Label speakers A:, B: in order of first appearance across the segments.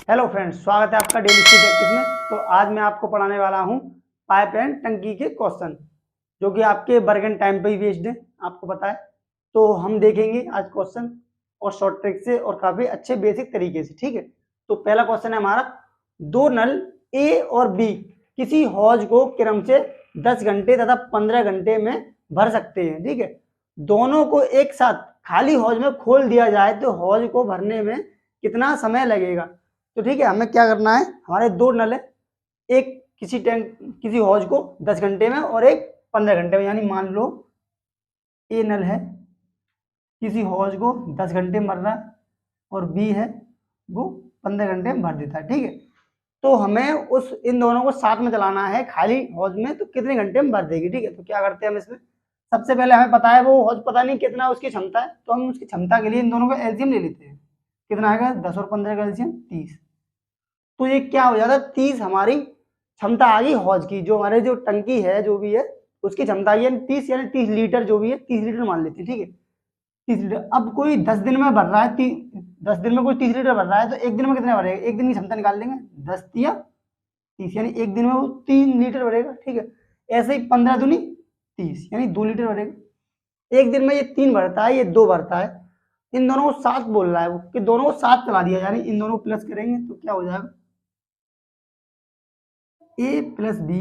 A: Hello friends, स्वागत है आपका डेली स्किल प्रैक्टिस में। तो आज मैं आपको पढ़ाने वाला हूं पाइप एंड टंकी के क्वेश्चन, जो कि आपके वर्क एंड टाइम पे ही बेस्ड है, आपको पता है। तो हम देखेंगे आज क्वेश्चन और शॉर्ट ट्रिक से और काफी अच्छे बेसिक तरीके से, ठीक है। तो पहला क्वेश्चन है हमारा, दो नल ए और बी किसी हौज को क्रम से 10 घंटे तथा 15 घंटे में भर सकते हैं, ठीक है। दोनों को एक साथ खाली हौज में खोल दिया जाए तो हौज को भरने में कितना समय लगेगा। तो ठीक है, हमें क्या करना है, हमारे दो नल है, एक किसी हौज को 10 घंटे में और एक 15 घंटे में। यानी मान लो ए नल है, किसी हौज को 10 घंटे में भर रहा है और बी है वो 15 घंटे में भर देता है, ठीक है। तो हमें इन दोनों को साथ में चलाना है खाली हौज में, तो कितने घंटे में भर देगी, ठीक है। तो क्या करते हैं हम इसमें, सबसे पहले हमें पता है वो हौज पता नहीं कितना उसकी क्षमता है, तो हम उसकी क्षमता के लिए इन दोनों का एलसीएम ले लेते हैं। कितना आएगा, 10 और 15 का एलसीएम 30। तो ये क्या हो जाता है, 30 हमारी क्षमता आ गई हौज की। जो हमारे जो टंकी है जो भी है उसकी क्षमता आई है 30, यानी 30 लीटर जो भी है 30 लीटर मान लेते हैं, ठीक है। 30 लीटर। अब कोई 10 दिन में भर रहा है, 10 दिन में कोई 30 लीटर भर रहा है, तो एक दिन में कितने भरेगा, एक दिन की क्षमता निकाल लेंगे, 10 या 30, यानी एक दिन में वो 3 लीटर भरेगा, ठीक है। ऐसे ही 15 दूनी 30, यानी 2 लीटर भरेगा। एक दिन में ये 3 भरता है, ये 2 भरता है। इन दोनों को साथ बोल रहा है वो, कि दोनों को साथ चला दिया, यानी इन दोनों को प्लस करेंगे तो क्या हो जाएगा, ए प्लस बी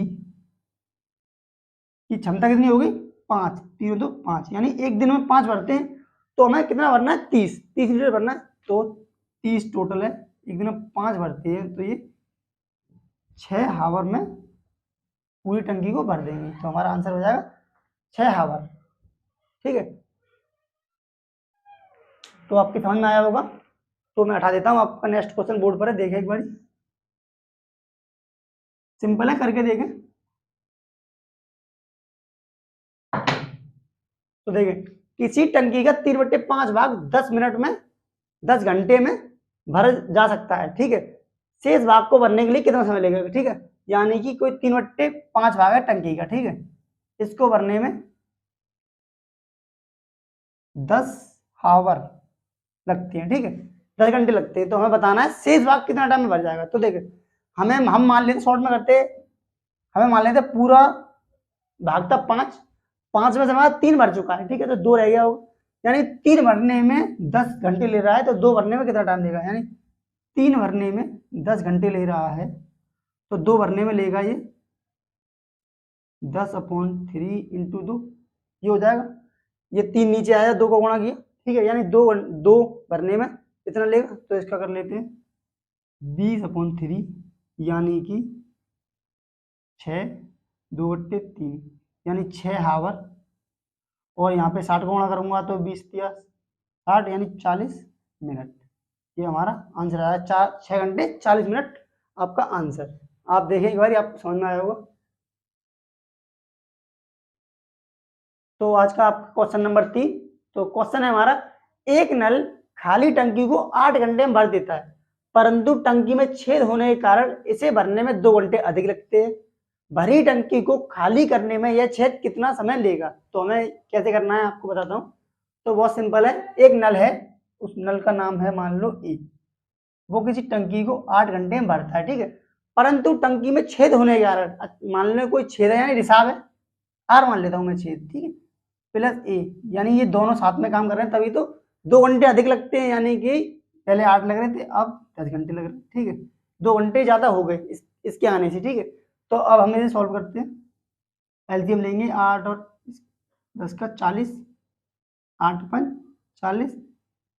A: की क्षमता कितनी होगी, 5, 3 तो 5, यानी एक दिन में 5 भरते हैं। तो हमें कितना भरना है, 30 लीटर भरना है, तो 30 टोटल है। एक दिन में 5 भरते हैं तो ये 6 हावर में पूरी टंकी को भर देंगे। तो हमारा आंसर हो जाएगा 6 हावर, ठीक है। तो आपकी समझ में आया होगा। तो मैं हटा देता हूँ, आपका नेक्स्ट क्वेश्चन बोर्ड पर है, देखें एक बार, सिंपल है, करके देखें। तो देखें, किसी टंकी का 3/5 भाग 10 मिनट में 10 घंटे में भर जा सकता है, ठीक है। शेष भाग को भरने के लिए कितना समय लगेगा, ठीक है। यानी कि कोई 3/5 भाग है टंकी का, ठीक है, इसको भरने में 10 हावर लगते हैं, ठीक है, 10 घंटे लगते हैं। तो हमें बताना है शेष भाग कितना टाइम में भर जाएगा। तो देखें, हम मान लेते शॉर्ट में करते, हमें मान लेते पूरा भाग था 5 में से हमारा 3 भर चुका है, ठीक है, तो 2 रह गया होगा। यानी 3 भरने में 10 घंटे ले रहा है, तो 2 भरने में कितना टाइम लेगा, यानी 3 भरने में 10 घंटे ले रहा है, तो 2 भरने में लेगा ये 10/3 इंटू 2, ये हो जाएगा। ये 3 नीचे आया, 2 को गुणा किया, ठीक है, यानी 2 भरने में कितना लेगा। तो इसका कर लेते हैं 20/3, यानी कि 6, 2/3, यानी 6 हावर। और यहाँ पे 60 को गुणा करूंगा तो 20 या 60, यानी 40 मिनट। ये हमारा आंसर आया, 6 घंटे 40 मिनट आपका आंसर। आप देखें एक बार, आपको समझ में आया होगा। तो आज का आपका क्वेश्चन नंबर 3। तो क्वेश्चन है हमारा, एक नल खाली टंकी को 8 घंटे में भर देता है, परंतु टंकी में छेद होने के कारण इसे भरने में 2 घंटे अधिक लगते हैं। भरी टंकी को खाली करने में यह छेद कितना समय लेगा। तो हमें कैसे करना है आपको बताता हूँ। तो बहुत सिंपल है, एक नल है, उस नल का नाम है मान लो ए, वो किसी टंकी को 8 घंटे में भरता है, ठीक है, परंतु टंकी में छेद होने के कारण, मान लो कोई छेद है यानी रिसाव है, आर मान लेता हूँ मैं छेद, ठीक है, प्लस ए, यानी ये दोनों साथ में काम कर रहे हैं, तभी तो 2 घंटे अधिक लगते हैं। यानी कि पहले 8 लग रहे थे, अब 10 घंटे लग रहे हैं, ठीक है, 2 घंटे ज्यादा हो गए इसके आने से, ठीक है। तो अब हम इसे सॉल्व करते हैं, एलसीएम लेंगे 8 और 10 का 40, 8×5 40,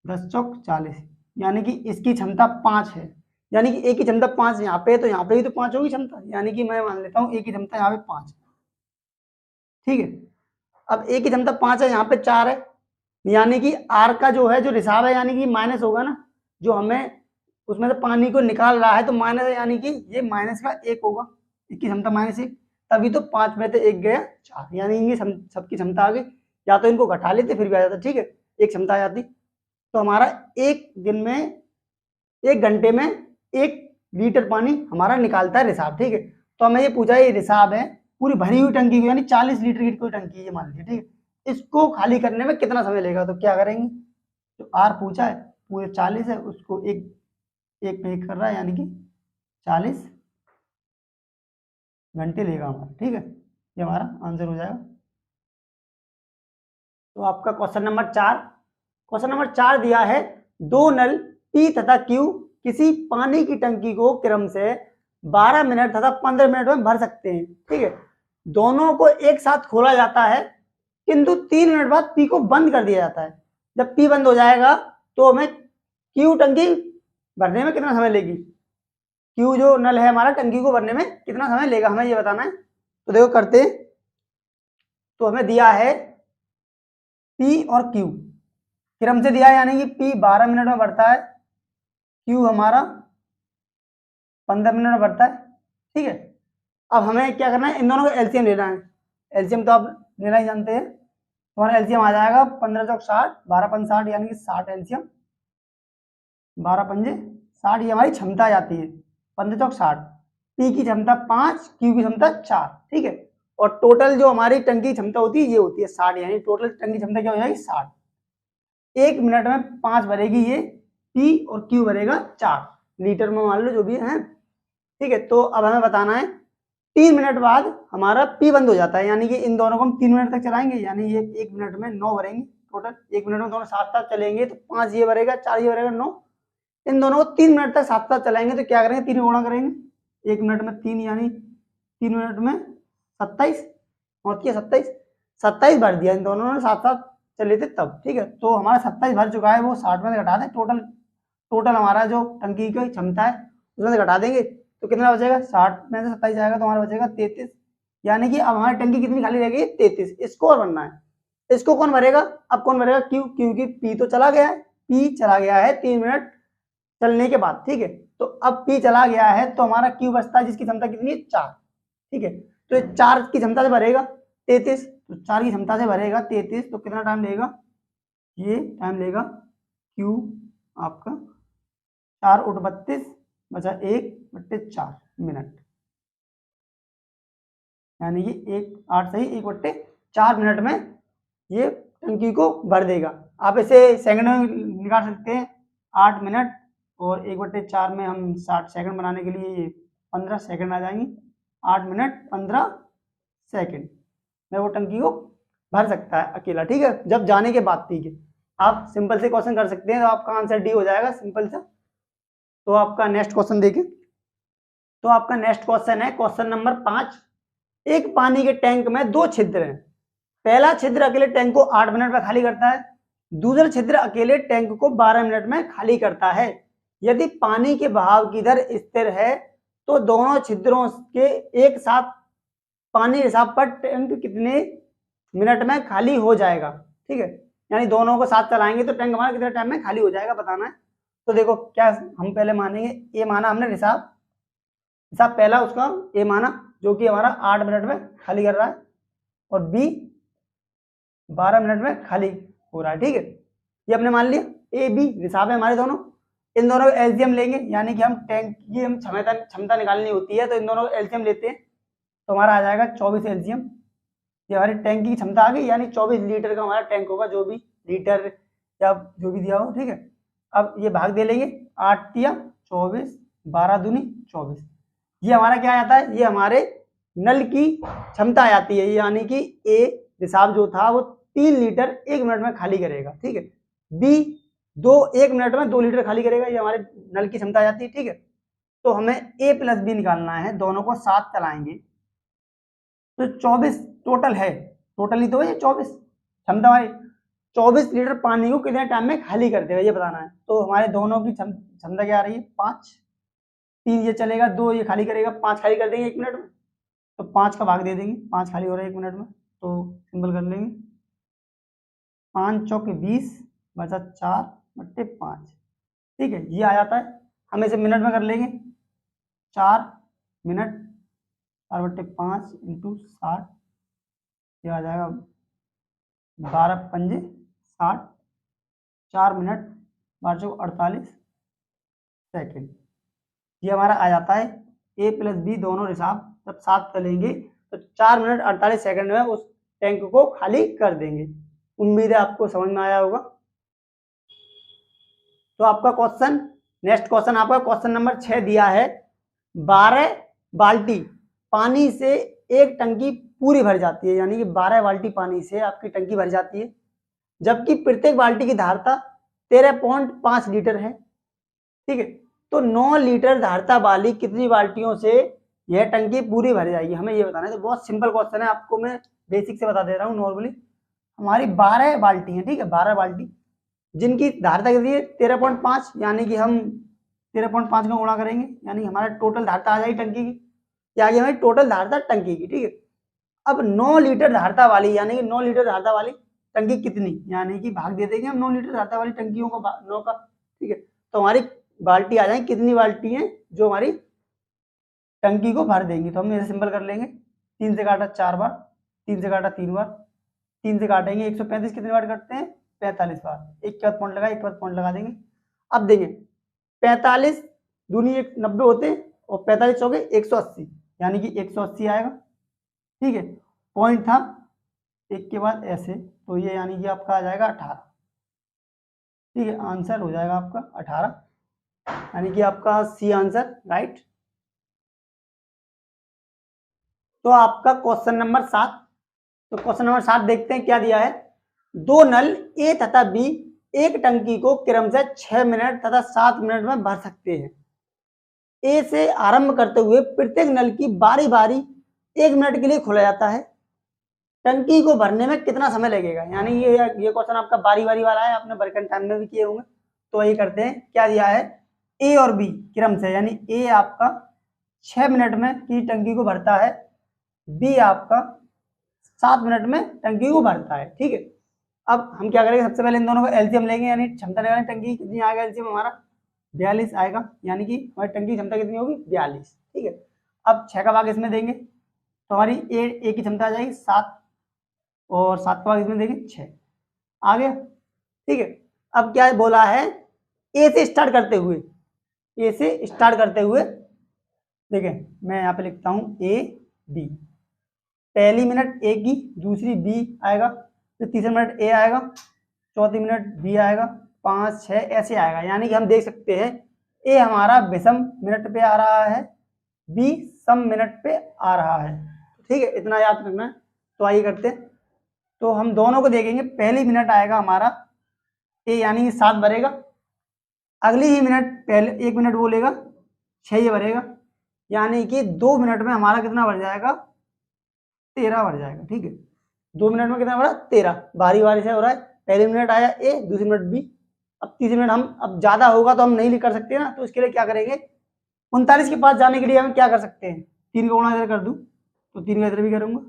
A: 10 चौक 40, यानी कि इसकी क्षमता 5 है। यानी कि ए की क्षमता 5 यहाँ पे है, तो यहाँ पे भी तो 5 होगी क्षमता, यानी कि मैं मान लेता हूँ ए की क्षमता यहाँ पे 5, ठीक है। अब ए की क्षमता 5 है, यहाँ पे 4 है, यानी कि आर का जो है, जो रिसाव है, यानी कि माइनस होगा ना, जो हमें उसमें से पानी को निकाल रहा है, तो माइनस है, यानी कि ये माइनस का 1 होगा, इसकी क्षमता -1, तभी तो 5 में से 1 गया 4, यानी इनकी सबकी क्षमता आ गई। या तो इनको घटा लेते फिर भी आ जाता, ठीक है, एक क्षमता आ जाती। तो हमारा एक दिन में 1 घंटे में 1 लीटर पानी हमारा निकालता है रिसाव, ठीक है। तो हमें ये पूछा, ये रिसाव है पूरी भरी हुई टंकी को, यानी 40 लीटर की कोई टंकी है मान लीजिए, ठीक है, इसको खाली करने में कितना समय लेगा। तो क्या करेंगे, जो आर पूछा है पूरे 40 है, उसको 1 1 पे 1 कर रहा है, यानी कि 40 घंटे लेगा हमारा। ठीक है, ये हमारा आंसर हो जाएगा। तो आपका क्वेश्चन नंबर 4 दिया है, दो नल P तथा Q किसी पानी की टंकी को क्रम से 12 मिनट तथा 15 मिनट में भर सकते हैं। ठीक है, दोनों को एक साथ खोला जाता है, किंतु 3 मिनट बाद P को बंद कर दिया जाता है। जब P बंद हो जाएगा तो हमें Q टंकी भरने में कितना समय लेगी, Q जो नल है हमारा टंकी को भरने में कितना समय लेगा, हमें ये बताना है। तो देखो करते हैं। तो हमें दिया है P और Q क्रम से दिया है, यानी कि P 12 मिनट में भरता है, Q हमारा 15 मिनट में भरता है। ठीक है, अब हमें क्या करना है, इन दोनों का एलसीएम लेना है। एलसीएम तो आप लेना ही जानते हैं। हमारा एलसीएम आ जाएगा 15 चौक 60, 12 पंज 60, यानी कि 60 एलसीएम, 12 पंजे 60, ये हमारी क्षमता आ जाती है। 15 चौक 60, पी की क्षमता 5, क्यू की क्षमता 4। ठीक है, और टोटल जो हमारी टंकी क्षमता होती है ये होती है 60, यानी टोटल टंकी क्षमता क्या हो जाएगी 60। 1 मिनट में 5 भरेगी ये पी और क्यू भरेगा 4 लीटर में, मान लो जो भी है। ठीक है, तो अब हमें बताना है 3 मिनट बाद हमारा पी बंद हो जाता है, यानी कि इन दोनों को हम 3 मिनट तक चलाएंगे, यानी ये 1 मिनट में 9 भरेंगे टोटल। 1 मिनट में दोनों साथ साथ चलेंगे तो 5 ये भरेगा, 4 ये भरेगा, 9। इन दोनों को 3 मिनट तक साथ साथ चलाएंगे तो क्या करेंगे, 3 गुणा करेंगे। 1 मिनट में 3, यानी 3 मिनट में 27 होती है, 27 भर दिया इन दोनों ने साथ साथ चले थे तब। ठीक है, तो हमारा 27 भर चुका है, वो 60 में से घटा दें। टोटल हमारा जो टंकी की क्षमता है उसमें से घटा देंगे तो कितना बचेगा, 60 में से 27 जाएगा तो हमारा बचेगा 33। यानी कि अब हमारी टंकी कितनी खाली रहेगी, 33। इसको और भरना है, इसको कौन भरेगा, अब कौन भरेगा, क्यू, क्योंकि पी तो चला गया है, पी चला गया है 3 मिनट चलने के बाद। ठीक है, तो अब पी चला गया है तो हमारा क्यू बचता है, जिसकी क्षमता कितनी है 4। ठीक है, तो ये 4 की क्षमता से भरेगा 33, तो 4 की क्षमता से भरेगा 33, तो कितना टाइम लेगा, ये टाइम लेगा क्यू आपका 4 उठ 32 बचा 1/4 मिनट, यानी कि 8 सही 1/4 मिनट में ये टंकी को भर देगा। आप इसे सेकंड में निकाल सकते हैं, 8 मिनट और 1/4 में हम 60 सेकंड बनाने के लिए 15 सेकंड आ जाएंगे। 8 मिनट 15 सेकंड में वो टंकी को भर सकता है अकेला। ठीक है, जब जाने के बाद। ठीक है, आप सिंपल से क्वेश्चन कर सकते हैं, तो आपका आंसर डी हो जाएगा, सिंपल सा। तो आपका नेक्स्ट क्वेश्चन देखें। तो आपका नेक्स्ट क्वेश्चन है क्वेश्चन नंबर 5। एक पानी के टैंक में 2 छिद्र हैं। पहला छिद्र अकेले टैंक को 8 मिनट में खाली करता है, दूसरा छिद्र अकेले टैंक को 12 मिनट में खाली करता है। यदि पानी के बहाव की दर स्थिर है तो दोनों छिद्रों के एक साथ पानी हिसाब पर टैंक कितने मिनट में खाली हो जाएगा। ठीक है, यानी दोनों को साथ चलाएंगे तो टैंक हमारा कितने टाइम में खाली हो जाएगा, बताना है। तो देखो क्या हम पहले मानेंगे, ए माना हमने हिसाब पहला उसका ए माना, जो कि हमारा 8 मिनट में खाली कर रहा है, और बी 12 मिनट में खाली हो रहा है। ठीक है, ये हमने मान लिया, ए बी हिसाब है हमारे दोनों। इन दोनों का एलसीएम लेंगे, यानी कि हम टैंक की हम क्षमता निकालनी होती है, तो इन दोनों का एलसीएम लेते हैं, तो हमारा आ जाएगा 24 एलसीएम। ये हमारी टैंक की क्षमता आ गई, यानी 24 लीटर का हमारा टैंक होगा, जो भी लीटर या जो भी दिया हो। ठीक है, अब ये भाग दे लेंगे, 8 तिया 24, 12 दूनी 24। ये हमारा क्या आता है, ये हमारे नल की क्षमता आ जाती है, यानी कि ए रिसाव जो था वो 3 लीटर 1 मिनट में खाली करेगा। ठीक है, बी 1 मिनट में 2 लीटर खाली करेगा, ये हमारे नल की क्षमता आ जाती है। ठीक है, तो हमें ए प्लस बी निकालना है, दोनों को साथ चलाएंगे तो 24 टोटल है, टोटल ही तो है 24 क्षमता हमारी। 24 लीटर पानी को कितने टाइम में खाली कर देगा ये बताना है। तो हमारे दोनों की क्षमता क्या आ रही है, 5, 3 ये चलेगा, 2 ये खाली करेगा, 5 खाली कर देंगे 1 मिनट में, तो 5 का भाग दे देंगे, 5 खाली हो रहा है 1 मिनट में, तो सिंपल कर लेंगे, 5 चौके 20 बचा 4/5। ठीक है, ये आ जाता है, हम इसे मिनट में कर लेंगे, 4 मिनट 4/5 इंटू 60, ये आ जाएगा 12 पंजे 60, 4 मिनट 12 चौक 48 सेकेंड, ये हमारा आ जाता है। ए प्लस बी दोनों हिसाब जब साथ चलेंगे तो 4 मिनट 48 सेकंड में उस टैंक को खाली कर देंगे। उम्मीद है आपको समझ में आया होगा। तो आपका क्वेश्चन नेक्स्ट क्वेश्चन आपका क्वेश्चन नंबर 6 दिया है, 12 बाल्टी पानी से एक टंकी पूरी भर जाती है, यानी कि 12 बाल्टी पानी से आपकी टंकी भर जाती है, जबकि प्रत्येक बाल्टी की धारता 13.5 लीटर है। ठीक है, तो 9 लीटर धारता वाली कितनी बाल्टियों से यह टंकी पूरी भर जाएगी, हमें ये बताना है। तो बहुत सिंपल क्वेश्चन है, आपको मैं बेसिक से बता दे रहा हूँ। नॉर्मली हमारी 12 बाल्टी है, ठीक है, 12 बाल्टी जिनकी धारता कितनी है 13.5, यानी कि हम 13.5 का गुणा करेंगे, यानी हमारा टोटल धारता आ जाएगी टंकी की, क्या आ गई हमारी टोटल धारता टंकी की। ठीक है, अब 9 लीटर धारता वाली, यानी कि 9 लीटर धारता वाली टंकी कितनी, यानी कि भाग दे देंगे हम 9 लीटर धारता वाली टंकियों को 9 का। ठीक है, तो हमारी बाल्टी आ जाएगी, कितनी बाल्टी है जो हमारी टंकी को भर देंगी। तो हम ऐसे सिंपल कर लेंगे, 3 से काटा 4 बार, 3 से काटा 3 बार, 3 से काटेंगे 135 कितनी बार कटते हैं 45 बार, एक के बाद पॉइंट लगा, एक के बाद पॉइंट लगा देंगे। अब देंगे 45 दूनी 90 होते हैं और 45 हो गए 180, यानी कि 180 आएगा। ठीक है, पॉइंट था एक के बाद ऐसे, तो ये यानी कि आपका आ जाएगा 18। ठीक है, आंसर हो जाएगा आपका 18, यानी कि आपका सी आंसर राइट। तो आपका क्वेश्चन नंबर 7, तो क्वेश्चन नंबर 7 देखते हैं क्या दिया है। दो नल ए तथा बी एक टंकी को क्रमशः 6 मिनट तथा 7 मिनट में भर सकते हैं। ए से आरंभ करते हुए प्रत्येक नल की बारी बारी 1 मिनट के लिए खोला जाता है। टंकी को भरने में कितना समय लगेगा, यानी ये क्वेश्चन आपका बारी बारी वाला है, आपने वर्किंग टाइम में भी किए होंगे। तो ये करते हैं, क्या दिया है, ए और बी क्रमशः, यानी ए आपका 6 मिनट में की टंकी को भरता है, बी आपका 7 मिनट में टंकी को भरता है। ठीक है, अब हम क्या करेंगे, सबसे पहले इन दोनों को एलसीएम लेंगे, यानी क्षमता निकालेंगे, टंकी कितनी आएगा एलसीएम हमारा 42 आएगा, यानी कि हमारी टंकी की क्षमता कितनी होगी 42। ठीक है, अब 6 का भाग इसमें देंगे तो हमारी ए की क्षमता आ जाएगी 7 और 7 का भाग इसमें देंगे 6, आ गया। ठीक है, अब क्या बोला है, ए से स्टार्ट करते हुए, ए से स्टार्ट करते हुए देखें, मैं यहाँ पे लिखता हूँ ए बी, पहली मिनट ए की, दूसरी बी आएगा, फिर तीसरे मिनट ए आएगा, चौथी मिनट बी आएगा, 5 6 ऐसे आएगा, यानी कि हम देख सकते हैं ए हमारा विषम मिनट पे आ रहा है, बी सम मिनट पे आ रहा है। ठीक है, इतना याद रखना है। तो आइए करते हैं, तो हम दोनों को देखेंगे, पहली मिनट आएगा हमारा ए, यानी कि 7 भरेगा, अगली ही मिनट पहले 1 मिनट बोलेगा 6 ये भरेगा, यानी कि 2 मिनट में हमारा कितना भर जाएगा 13 भर जाएगा। ठीक है, 2 मिनट में कितना भरा 13, बारी बारी से हो रहा है, पहली मिनट आया ए, दूसरी मिनट बी, अब तीसरी मिनट हम, अब ज्यादा होगा तो हम नहीं कर सकते ना, तो इसके लिए क्या करेंगे, 39 के पास जाने के लिए हम क्या कर सकते हैं, 3 का गुणा इधर कर दूं तो 3 का इधर भी करूंगा,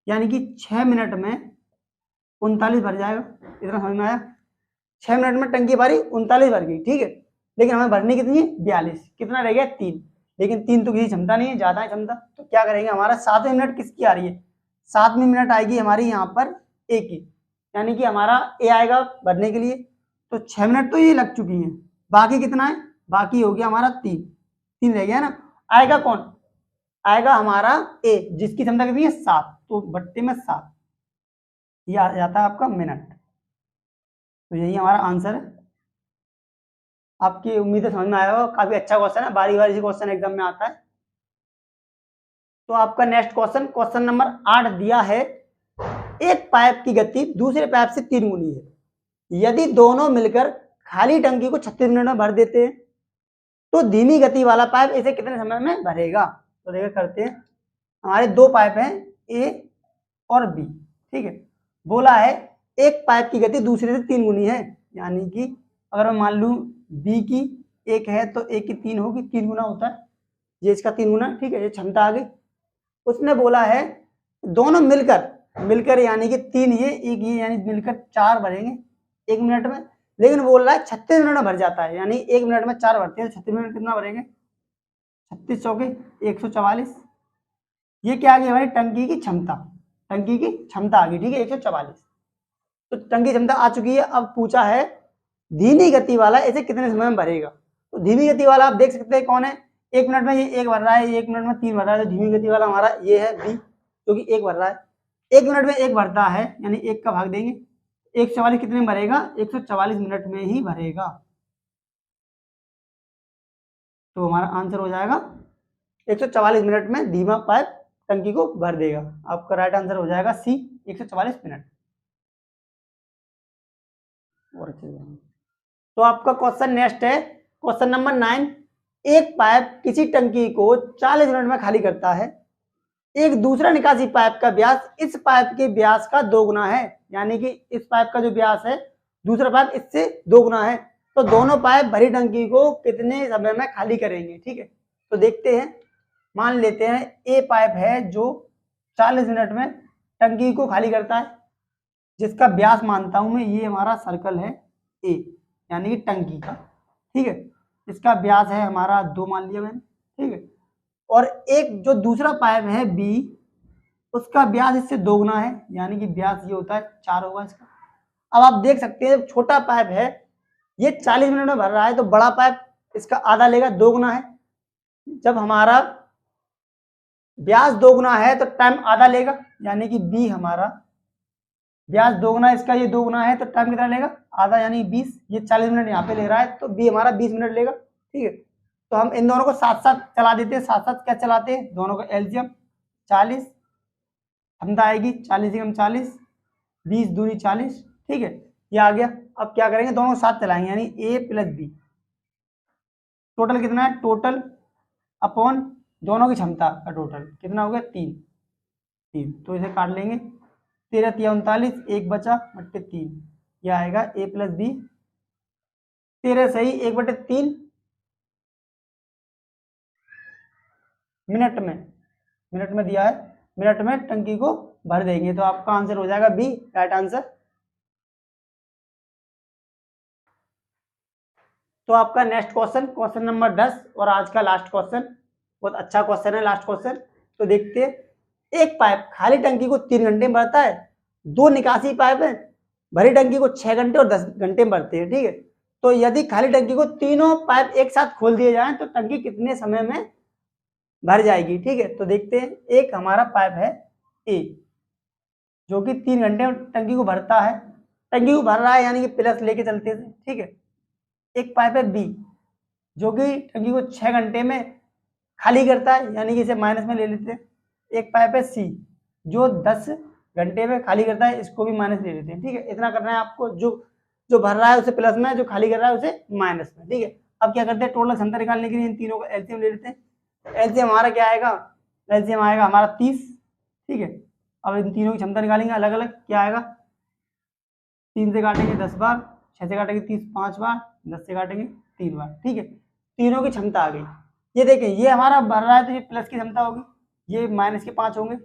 A: यानी कि 6 मिनट में 39 भर जाएगा। इतना समझ में आया, 6 मिनट में टंकी भरी 39 भर गई। ठीक है, लेकिन हमें भरनी कितनी है 42, कितना रह गया 3, लेकिन 3 तो किसी क्षमता नहीं है, ज्यादा है क्षमता, तो क्या करेंगे, हमारा 7वीं मिनट किसकी आ रही है, 7वीं मिनट आएगी हमारी यहाँ पर ए की, यानी कि हमारा ए आएगा भरने के लिए, तो 6 मिनट तो ये लग चुकी है, बाकी कितना है, बाकी हो गया हमारा 3 रह गया ना, आएगा कौन, आएगा हमारा ए जिसकी क्षमता कितनी है 7, तो बट्टे में 7, ये आ जाता है आपका मिनट। तो यही हमारा आंसर है। आपकी उम्मीद है समझ में आया होगा, काफी अच्छा क्वेश्चन है, बारी बारी से क्वेश्चन एग्जाम में आता है। तो आपका नेक्स्ट क्वेश्चन, क्वेश्चन नंबर 8 दिया है, एक पाइप की गति दूसरे पाइप से 3 गुनी है, यदि दोनों मिलकर खाली टंकी को 36 मिनट में भर देते हैं तो धीमी गति वाला पाइप इसे कितने समय में भरेगा। तो देखिए करते हैं, हमारे 2 पाइप हैं ए और बी। ठीक है, बोला है एक पाइप की गति दूसरे से 3 गुनी है, यानी कि अगर मैं मान लूं बी की 1 है तो ए की 3 होगी, 3 गुना होता है, ये इसका 3 गुना। ठीक है, ये क्षमता आ गई। उसने बोला है दोनों मिलकर यानी कि 3 ये 1 ये, यानी मिलकर 4 भरेंगे 1 मिनट में, लेकिन बोल रहा है 36 मिनट में भर जाता है, यानी 1 मिनट में 4 भरते हैं, 36 मिनट कितना भरेंगे, 36 चौके 144, ये क्या आ गई हमारी टंकी की क्षमता, टंकी की क्षमता आ गई। ठीक है, 144, तो टंकी क्षमता आ चुकी है। अब पूछा है धीमी गति वाला इसे कितने समय में भरेगा। तो धीमी गति वाला आप देख सकते हैं कौन है, 1 मिनट में ये 1 भर रहा है, 1 मिनट में 3 भर रहा है, तो धीमी गति वाला हमारा ये है बी, क्योंकि 1 भर रहा है, 1 मिनट में 1 भरता है, यानी 1 का भाग देंगे, 144 कितने में भरेगा, 144 मिनट में ही भरेगा। तो हमारा आंसर हो जाएगा 144 मिनट में धीमा पाइप टंकी को भर देगा। आपका राइट आंसर हो जाएगा सी, 144 मिनट। और अच्छे से तो आपका क्वेश्चन नेक्स्ट है, क्वेश्चन नंबर 9। एक पाइप किसी टंकी को 40 मिनट में खाली करता है। एक दूसरा निकासी पाइप का व्यास इस पाइप के व्यास का 2 गुना है, यानी कि इस पाइप का जो व्यास है दूसरा पाइप इससे 2 गुना है। तो दोनों पाइप भरी टंकी को कितने समय में खाली करेंगे? ठीक है, तो देखते हैं। मान लेते हैं ए पाइप है जो 40 मिनट में टंकी को खाली करता है, जिसका व्यास मानता हूं मैं ये हमारा सर्कल है ए, यानी कि टंकी का। ठीक है, इसका व्यास है हमारा 2 मान लिया मैंने। ठीक है, और एक जो दूसरा पाइप है बी, उसका व्यास इससे 2 गुना है, यानी कि व्यास ये होता है 4 होगा इसका। अब आप देख सकते हैं छोटा पाइप है ये 40 मिनट में भर रहा है, तो बड़ा पाइप इसका आधा लेगा, 2 गुना है। जब हमारा व्यास 2 गुना है तो टाइम आधा लेगा, यानी कि बी हमारा व्यास 2 गुना, इसका ये 2 गुना है तो टाइम कितना लेगा? आधा, यानी 20। ये 40 मिनट यहाँ पे ले रहा है तो बी हमारा 20 मिनट लेगा। ठीक है, तो हम इन दोनों को साथ साथ चला देते हैं। साथ साथ क्या चलाते हैं? दोनों का एलसीएम 40, क्षमता आएगी 40 × 40, 20 दूनी 40। ठीक है, ये आ गया। अब क्या करेंगे? दोनों साथ चलाएंगे, यानी ए प्लस बी। टोटल कितना है? टोटल अपॉन दोनों की क्षमता का टोटल कितना हो गया? 3। तो इसे काट लेंगे, 13 × 39, 1 बचा बट्टे 3। यह आएगा ए प्लस बी। 13 सही 1/3 मिनट में दिया है, मिनट में टंकी को भर देंगे। तो आपका आंसर हो जाएगा बी, राइट आंसर। तो आपका नेक्स्ट क्वेश्चन, क्वेश्चन नंबर 10 और आज का लास्ट क्वेश्चन। बहुत अच्छा क्वेश्चन है लास्ट क्वेश्चन। तो देखते हैं, एक पाइप खाली टंकी को 3 घंटे में भरता है। 2 निकासी पाइप है, भरी टंकी को 6 घंटे और 10 घंटे में भरते हैं। ठीक है, तो यदि खाली टंकी को तीनों पाइप एक साथ खोल दिए जाएं तो टंकी कितने समय में भर जाएगी? ठीक है, तो देखते हैं। एक हमारा पाइप है ए जो कि 3 घंटे में टंकी को भरता है, टंकी को भर रहा है, यानी कि प्लस लेके चलते थे। ठीक है, एक पाइप है बी जो कि टंकी को 6 घंटे में खाली करता है, यानी कि इसे माइनस में ले लेते हैं। एक पाइप है सी जो 10 घंटे में खाली करता है, इसको भी माइनस ले लेते हैं। ठीक है, इतना करना है आपको। जो भर रहा है उसे प्लस में, जो खाली कर रहा है उसे माइनस में। ठीक है, अब क्या करते हैं? टोटल क्षमता निकालने के लिए इन तीनों का एलसीएम ले लेते हैं। एलसीएम हमारा क्या आएगा? एलसीएम आएगा हमारा 30। ठीक है, अब इन तीनों की क्षमता निकालेंगे अलग अलग। क्या आएगा? 3 से काटेंगे 10 बार, 6 से काटेंगे 30 5 बार, 10 से काटेंगे 3 बार। ठीक है, तीनों की क्षमता आ गई। ये देखें, ये हमारा भर रहा है तो ये प्लस की क्षमता होगी, ये माइनस के 5 होंगे,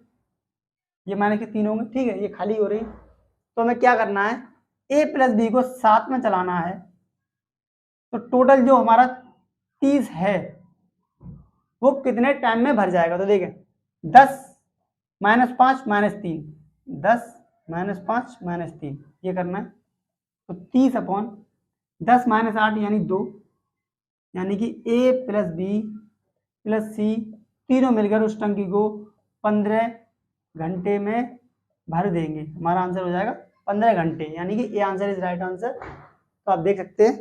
A: ये माइनस के 3 होंगे। ठीक है, ये खाली हो रही। तो हमें क्या करना है? ए प्लस बी को साथ में चलाना है। तो टोटल जो हमारा 30 है वो कितने टाइम में भर जाएगा? तो देखें, 10 - 5 - 3, 10 - 5 - 3, ये करना है। तो 30/10 - 8 यानी 2, यानी कि ए प्लस बी प्लस सी तीनों मिलकर उस टंकी को 15 घंटे में भर देंगे। हमारा आंसर हो जाएगा 15 घंटे, यानी कि A answer is right answer. तो आप देख सकते हैं।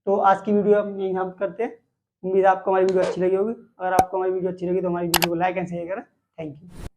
A: तो आज की वीडियो हम यहीं समाप्त करते हैं। उम्मीद है आपको हमारी वीडियो अच्छी लगी होगी। अगर आपको हमारी वीडियो अच्छी लगी तो हमारी वीडियो को लाइक एंड शेयर करें। Thank you.